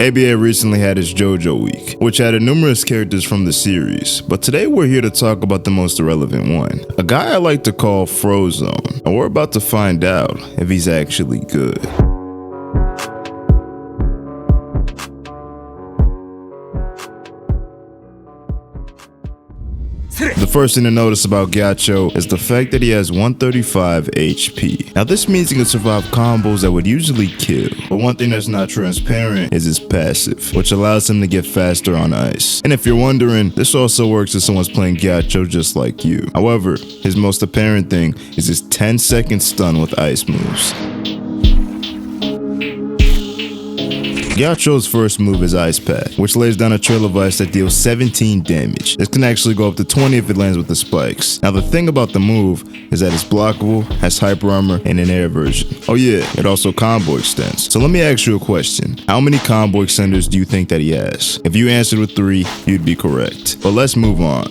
ABA recently had its Jojo week, which added numerous characters from the series, but today we're here to talk about the most irrelevant one, a guy I like to call Frozone, and we're about to find out if he's actually good. The first thing to notice about Ghiaccio is the fact that he has 135 HP. Now this means he can survive combos that would usually kill, but one thing that's not transparent is his passive, which allows him to get faster on ice. And if you're wondering, this also works if someone's playing Ghiaccio just like you. However, his most apparent thing is his 10-second stun with ice moves. Ghiaccio's first move is Ice Pack, which lays down a trail of ice that deals 17 damage. This can actually go up to 20 if it lands with the spikes. Now the thing about the move is that it's blockable, has hyper armor, and an air version. Oh yeah, it also combo extends. So let me ask you a question. How many combo extenders do you think that he has? If you answered with 3, you'd be correct. But let's move on.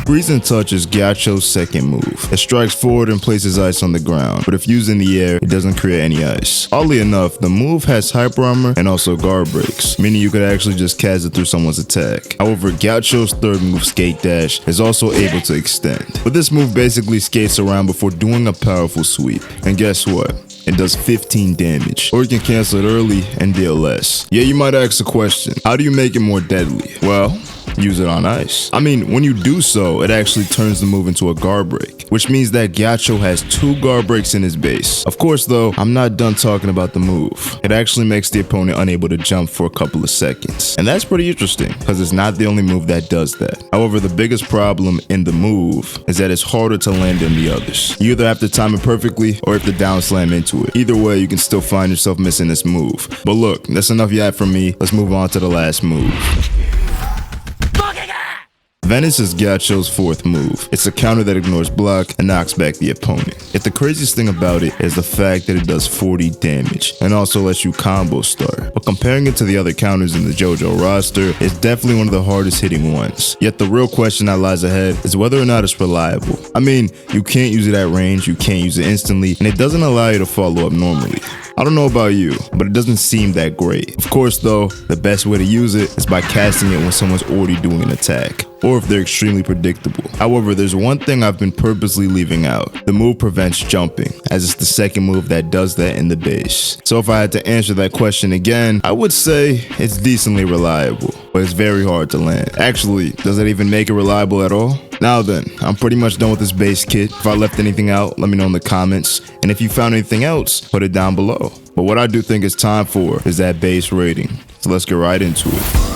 Freeze and Touch is Ghiaccio's second move. It strikes forward and places ice on the ground, but if used in the air, it doesn't create any ice. Oddly enough, the move has hyper armor and also guard breaks, meaning you could actually just cast it through someone's attack. However, Ghiaccio's third move, Skate Dash, is also able to extend. But this move basically skates around before doing a powerful sweep. And guess what? It does 15 damage, or you can cancel it early and deal less. Yeah, you might ask the question, how do you make it more deadly? Well, use it on ice. I mean, when you do so, it actually turns the move into a guard break, which means that Ghiaccio has 2 guard breaks in his base. Of course though, I'm not done talking about the move. It actually makes the opponent unable to jump for a couple of seconds. And that's pretty interesting, because it's not the only move that does that. However, the biggest problem in the move is that it's harder to land than the others. You either have to time it perfectly, or have to down slam into it. Either way, you can still find yourself missing this move. But look, that's enough yet from me. Let's move on to the last move. Venice is Ghiaccio's fourth move. It's a counter that ignores block and knocks back the opponent. Yet the craziest thing about it is the fact that it does 40 damage and also lets you combo start. But comparing it to the other counters in the Jojo roster, it's definitely one of the hardest hitting ones. Yet the real question that lies ahead is whether or not it's reliable. I mean, you can't use it at range, you can't use it instantly, and it doesn't allow you to follow up normally. I don't know about you, but it doesn't seem that great. Of course though, the best way to use it is by casting it when someone's already doing an attack, or if they're extremely predictable. However, there's one thing I've been purposely leaving out. The move prevents jumping, as it's the second move that does that in the base. So if I had to answer that question again, I would say it's decently reliable, but it's very hard to land. Actually, does that even make it reliable at all? Now then, I'm pretty much done with this base kit. If I left anything out, let me know in the comments. And if you found anything else, put it down below. But what I do think it's time for is that base rating. So let's get right into it.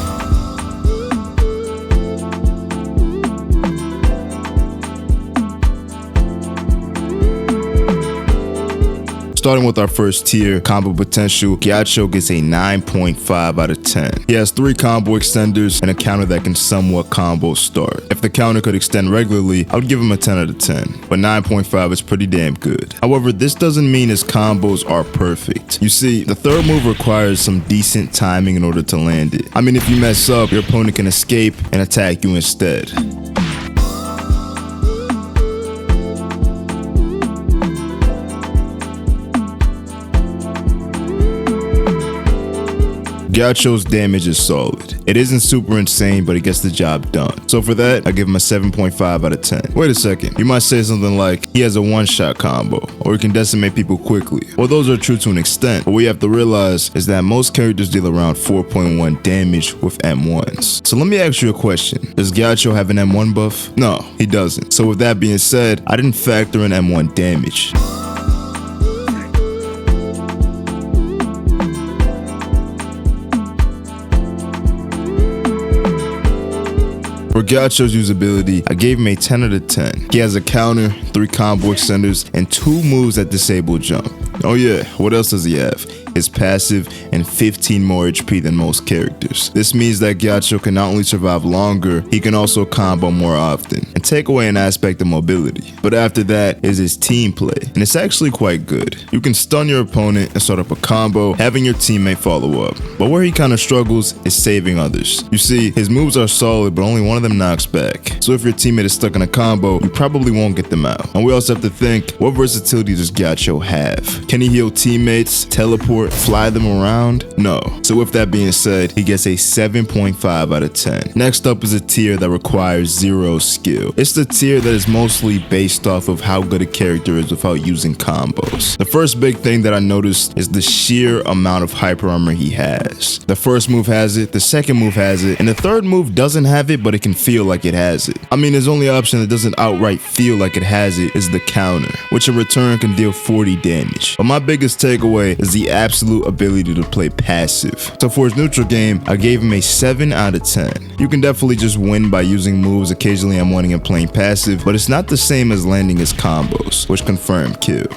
Starting with our first tier, combo potential, Ghiaccio gets a 9.5 out of 10. He has 3 combo extenders and a counter that can somewhat combo start. If the counter could extend regularly, I would give him a 10 out of 10, but 9.5 is pretty damn good. However, this doesn't mean his combos are perfect. You see, the third move requires some decent timing in order to land it. I mean, if you mess up, your opponent can escape and attack you instead. Ghiaccio's damage is solid. It isn't super insane, but it gets the job done. So for that, I give him a 7.5 out of 10. Wait a second, you might say something like, he has a one-shot combo, or he can decimate people quickly. Well, those are true to an extent, but what you have to realize is that most characters deal around 4.1 damage with M1s. So let me ask you a question. Does Ghiaccio have an M1 buff? No, he doesn't. So with that being said, I didn't factor in M1 damage. For Ghiaccio's usability, I gave him a 10 out of 10. He has a counter, 3 combo extenders, and 2 moves that disable jump. Oh yeah, what else does he have? He his passive, and 15 more HP than most characters. This means that Ghiaccio can not only survive longer, he can also combo more often, and take away an aspect of mobility. But after that is his team play, and it's actually quite good. You can stun your opponent and start up a combo, having your teammate follow up. But where he kind of struggles is saving others. You see, his moves are solid, but only one of them knocks back. So if your teammate is stuck in a combo, you probably won't get them out. And we also have to think, what versatility does Ghiaccio have? Can he heal teammates, teleport, fly them around? No. So with that being said, he gets a 7.5 out of 10. Next up is a tier that requires 0 skill. It's the tier that is mostly based off of how good a character is without using combos. The first big thing that I noticed is the sheer amount of hyper armor he has. The first move has it, the second move has it, and the third move doesn't have it, but it can feel like it has it. I mean, his only option that doesn't outright feel like it has it is the counter, which in return can deal 40 damage. But my biggest takeaway is the absolute ability to play passive. So for his neutral game, I gave him a 7 out of 10. You can definitely just win by using moves. Occasionally I'm winning and playing passive, but it's not the same as landing his combos, which confirm kill.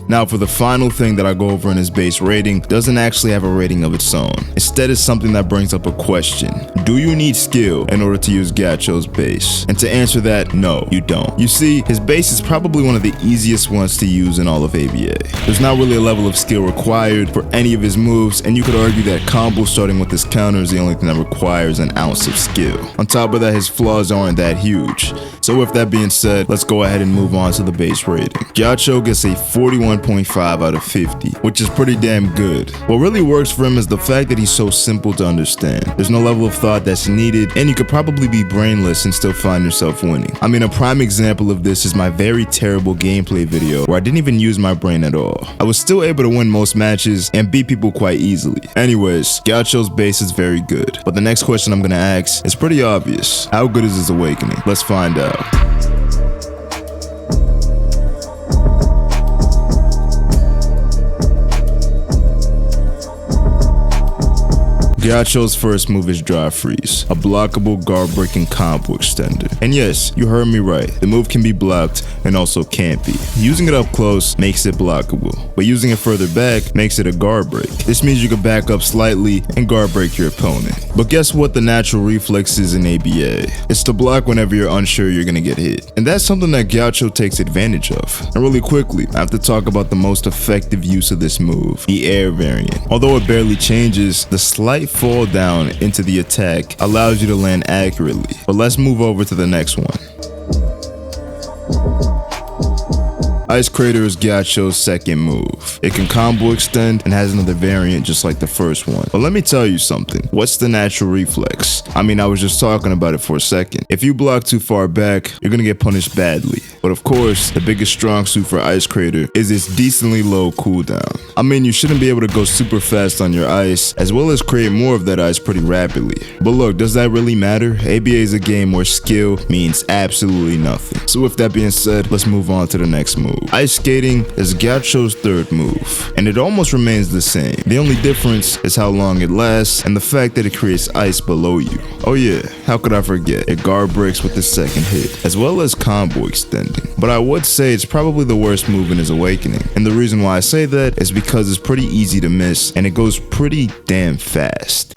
Now for the final thing that I go over in his base rating, doesn't actually have a rating of its own. Instead it's something that brings up a question. Do you need skill in order to use Ghiaccio's base? And to answer that, no, you don't. You see, his base is probably one of the easiest ones to use in all of ABA. There's not really a level of skill required for any of his moves, and you could argue that combo starting with his counter is the only thing that requires an ounce of skill. On top of that, his flaws aren't that huge. So with that being said, let's go ahead and move on to the base rating. Ghiaccio gets a 41.5 out of 50, which is pretty damn good. What really works for him is the fact that he's so simple to understand. There's no level of thought that's needed, and you could probably be brainless and still find yourself winning. I mean, a prime example of this is my very terrible gameplay video where I didn't even use my brain at all. I was still able to win most matches and beat people quite easily. Anyways, Ghiaccio's base is very good, but the next question I'm gonna ask is pretty obvious. How good is his awakening? Let's find out. Ghiaccio's first move is Dry Freeze, a blockable guard-breaking combo extender. And yes, you heard me right, the move can be blocked and also can't be. Using it up close makes it blockable, but using it further back makes it a guard break. This means you can back up slightly and guard break your opponent. But guess what the natural reflex is in ABA? It's to block whenever you're unsure you're gonna get hit. And that's something that Ghiaccio takes advantage of. And really quickly, I have to talk about the most effective use of this move, the air variant. Although it barely changes, the slight fall down into the attack allows you to land accurately. But let's move over to the next one. Ice Crater is Ghiaccio's second move. It can combo extend and has another variant just like the first one. But let me tell you something. What's the natural reflex? I mean, I was just talking about it for a second. If you block too far back, you're gonna get punished badly. But of course, the biggest strong suit for Ice Crater is its decently low cooldown. I mean, you shouldn't be able to go super fast on your ice, as well as create more of that ice pretty rapidly. But look, does that really matter? ABA is a game where skill means absolutely nothing. So with that being said, let's move on to the next move. Ice Skating is Ghiaccio's third move, and it almost remains the same. The only difference is how long it lasts and the fact that it creates ice below you. Oh yeah, how could I forget? It guard breaks with the second hit, as well as combo extending. But I would say it's probably the worst move in his awakening, and the reason why I say that is because it's pretty easy to miss and it goes pretty damn fast.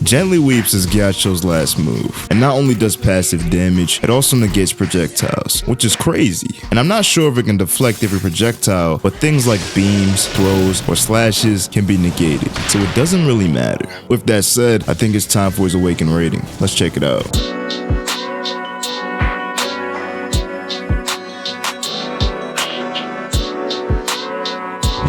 Gently Weeps is Ghiaccio's last move, and not only does passive damage, it also negates projectiles, which is crazy. And I'm not sure if it can deflect every projectile, but things like beams, throws, or slashes can be negated, so it doesn't really matter. With that said, I think it's time for his Awaken rating. Let's check it out.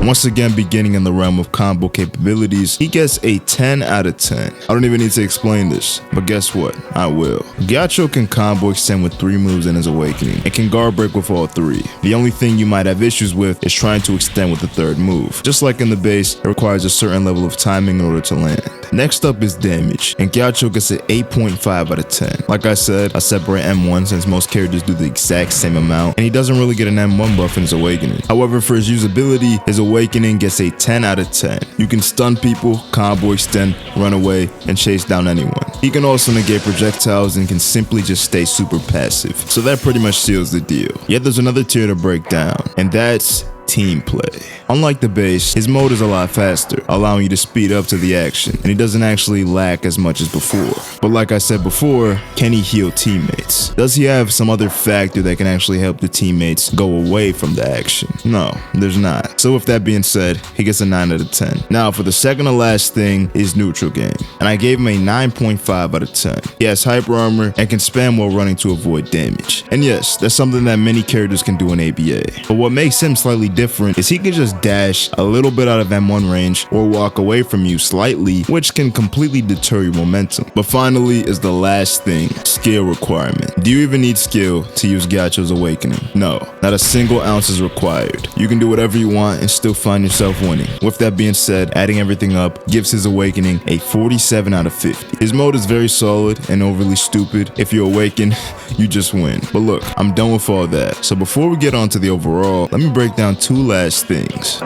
Once again, beginning in the realm of combo capabilities, he gets a 10 out of 10. I don't even need to explain this, but guess what? I will. Ghiaccio can combo extend with 3 moves in his awakening. It can guard break with all 3. The only thing you might have issues with is trying to extend with the third move. Just like in the base, it requires a certain level of timing in order to land. Next up is damage, and Ghiaccio gets an 8.5 out of 10. Like I said, I separate M1 since most characters do the exact same amount, and he doesn't really get an M1 buff in his awakening. However, for his usability, his awakening gets a 10 out of 10. You can stun people, combo extend, run away, and chase down anyone. He can also negate projectiles and can simply just stay super passive. So that pretty much seals the deal. Yet there's another tier to break down, and that's team play. Unlike the base, his mode is a lot faster, allowing you to speed up to the action, and he doesn't actually lack as much as before. But like I said before, can he heal teammates? Does he have some other factor that can actually help the teammates go away from the action? No, there's not. So with that being said, he gets a 9 out of 10. Now for the second to last thing is neutral game, and I gave him a 9.5 out of 10. He has hyper armor and can spam while running to avoid damage. And yes, that's something that many characters can do in ABA. But what makes him slightly different is he can just dash a little bit out of M1 range or walk away from you slightly, which can completely deter your momentum. But finally is the last thing, skill requirement. Do you even need skill to use Ghiaccio's awakening? No, not a single ounce is required. You can do whatever you want and still find yourself winning. With that being said, adding everything up gives his awakening a 47 out of 50. His mode is very solid and overly stupid. If you awaken, you just win. But look, I'm done with all that. So before we get on to the overall, let me break down two last things.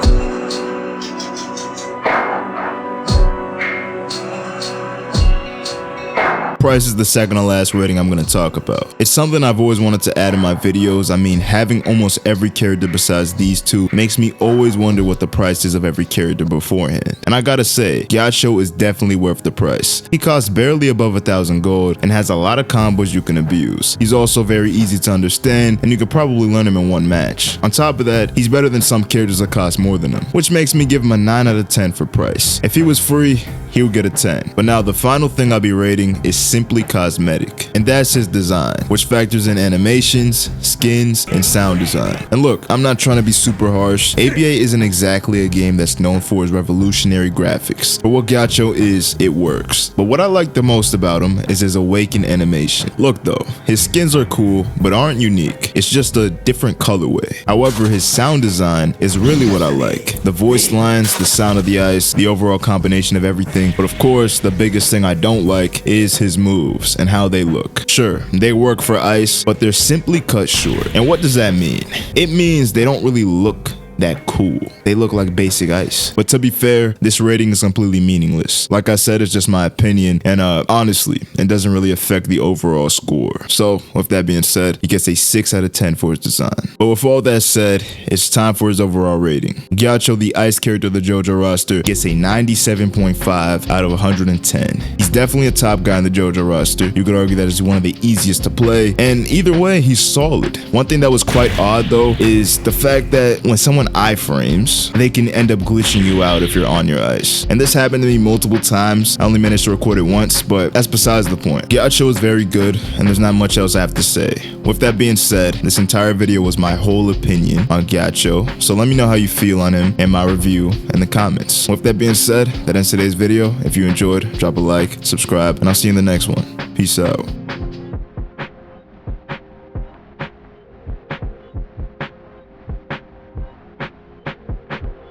Price is the second to last rating I'm going to talk about. It's something I've always wanted to add in my videos. I mean, having almost every character besides these two makes me always wonder what the price is of every character beforehand. And I gotta say, Ghiaccio is definitely worth the price. He costs barely above 1,000 gold and has a lot of combos you can abuse. He's also very easy to understand, and you could probably learn him in one match. On top of that, he's better than some characters that cost more than him, which makes me give him a 9 out of 10 for price. If he was free, he would get a 10. But now the final thing I'll be rating is simply cosmetic, and that's his design, which factors in animations, skins, and sound design. And look, I'm not trying to be super harsh. ABA isn't exactly a game that's known for its revolutionary graphics, but what Ghiaccio is, it works. But what I like the most about him is his awaken animation. Look though, his skins are cool, but aren't unique. It's just a different colorway. However, his sound design is really what I like. The voice lines, the sound of the ice, the overall combination of everything. But of course, the biggest thing I don't like is his moves and how they look. Sure, they work for ice, but they're simply cut short. And what does that mean? It means they don't really look that cool. They look like basic ice. But to be fair, this rating is completely meaningless. Like I said, it's just my opinion, and honestly, it doesn't really affect the overall score. So with that being said, he gets a 6 out of 10 for his design. But with all that said, it's time for his overall rating. Ghiaccio, the ice character of the Jojo roster, gets a 97.5 out of 110. He's definitely a top guy in the Jojo roster. You could argue that he's one of the easiest to play, and either way, he's solid. One thing that was quite odd though is the fact that when someone iframes, they can end up glitching you out if you're on your ice. And this happened to me multiple times. I only managed to record it once, but that's besides the point. Ghiaccio is very good, and there's not much else I have to say. With that being said, this entire video was my whole opinion on Ghiaccio, so let me know how you feel on him and my review in the comments. With that being said, that ends today's video. If you enjoyed, drop a like, subscribe, and I'll see you in the next one. Peace out.